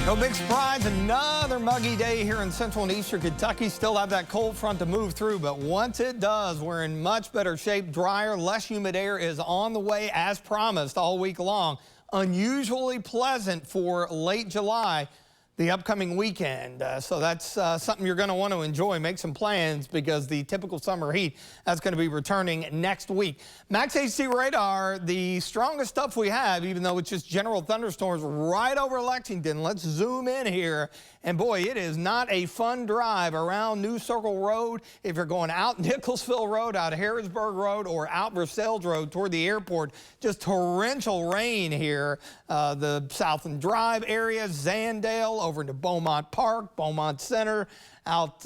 No big surprise, another muggy day here in central and eastern Kentucky. Still have that cold front to move through, but once it does, we're in much better shape. Drier, less humid air is on the way as promised all week long. Unusually pleasant for late July, the upcoming weekend. So that's something you're going to want to enjoy. Make some plans because the typical summer heat, that's going to be returning next week. Max HC radar, the strongest stuff we have, even though it's just general thunderstorms right over Lexington. Let's zoom in here. And boy, it is not a fun drive around New Circle Road. If you're going out Nicholsville Road, out Harrisburg Road, or out Versailles Road toward the airport, just torrential rain here. The Southland Drive area, Zandale, over into Beaumont Park, Beaumont Center, out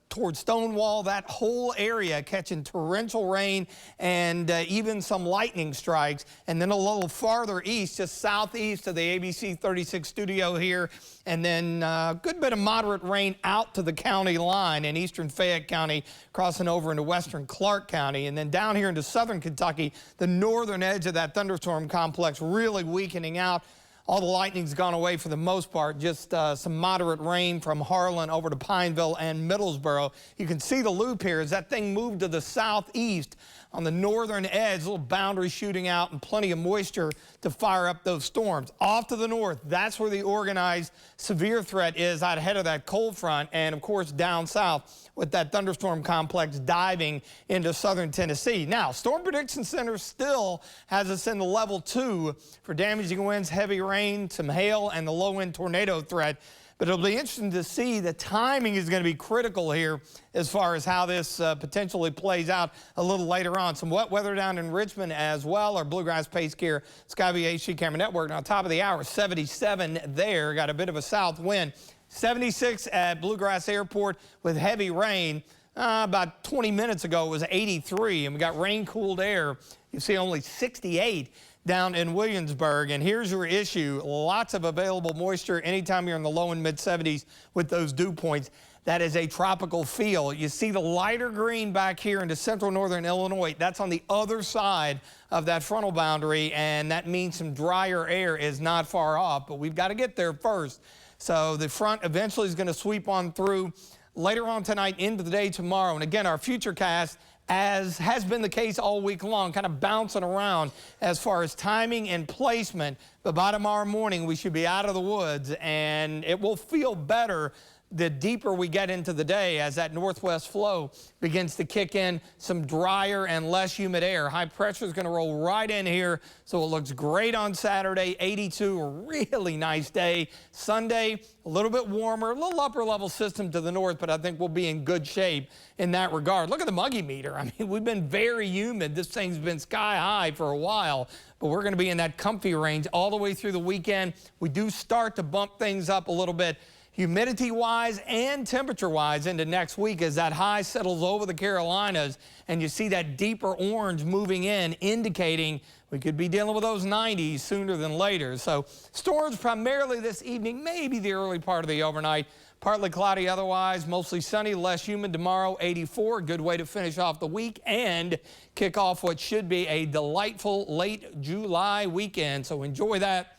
towards Stonewall, that whole area catching torrential rain and even some lightning strikes. And then a little farther east, just southeast of the ABC 36 studio here, and then a good bit of moderate rain out to the county line in eastern Fayette County, crossing over into western Clark County. And then down here into southern Kentucky, the northern edge of that thunderstorm complex really weakening out. All the lightning's gone away for the most part, just some moderate rain from Harlan over to Pineville and Middlesboro. You can see the loop here as that thing moved to the southeast on the northern edge, a little boundary shooting out and plenty of moisture to fire up those storms. Off to the north, that's where the organized severe threat is out ahead of that cold front, and of course down south with that thunderstorm complex diving into southern Tennessee. Now, Storm Prediction Center still has us in the level 2 for damaging winds, heavy rain, some hail, and the low-wind tornado threat. But it'll be interesting to see. The timing is going to be critical here as far as how this potentially plays out a little later on. Some wet weather down in Richmond as well. Our Bluegrass Pace Gear Skyview HD Camera Network. And on top of the hour, 77 there. Got a bit of a south wind. 76 at Bluegrass Airport with heavy rain. About 20 minutes ago, it was 83, and we got rain-cooled air. You see only 68 down in Williamsburg. And here's your issue. Lots of available moisture anytime you're in the low and mid-70s with those dew points. That is a tropical feel. You see the lighter green back here into central northern Illinois. That's on the other side of that frontal boundary, and that means some drier air is not far off, but we've got to get there first. So the front eventually is going to sweep on through later on tonight into the day tomorrow. And again, our future cast, as has been the case all week long, kind of bouncing around as far as timing and placement. But by tomorrow morning, we should be out of the woods, and it will feel better the deeper we get into the day as that northwest flow begins to kick in some drier and less humid air. High pressure is going to roll right in here, so it looks great on Saturday. 82, a really nice day. Sunday, a little bit warmer, a little upper level system to the north, but I think we'll be in good shape in that regard. Look at the muggy meter. I mean, we've been very humid. This thing's been sky high for a while, but we're going to be in that comfy range all the way through the weekend. We do start to bump things up a little bit humidity-wise and temperature-wise into next week as that high settles over the Carolinas, and you see that deeper orange moving in, indicating we could be dealing with those 90s sooner than later. So storms primarily this evening, maybe the early part of the overnight. Partly cloudy otherwise, mostly sunny, less humid tomorrow, 84. Good way to finish off the week and kick off what should be a delightful late July weekend. So enjoy that.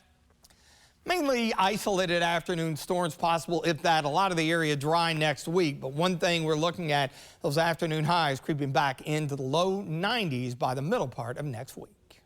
Mainly isolated afternoon storms possible, if that. A lot of the area dry next week. But one thing we're looking at, those afternoon highs creeping back into the low 90s by the middle part of next week.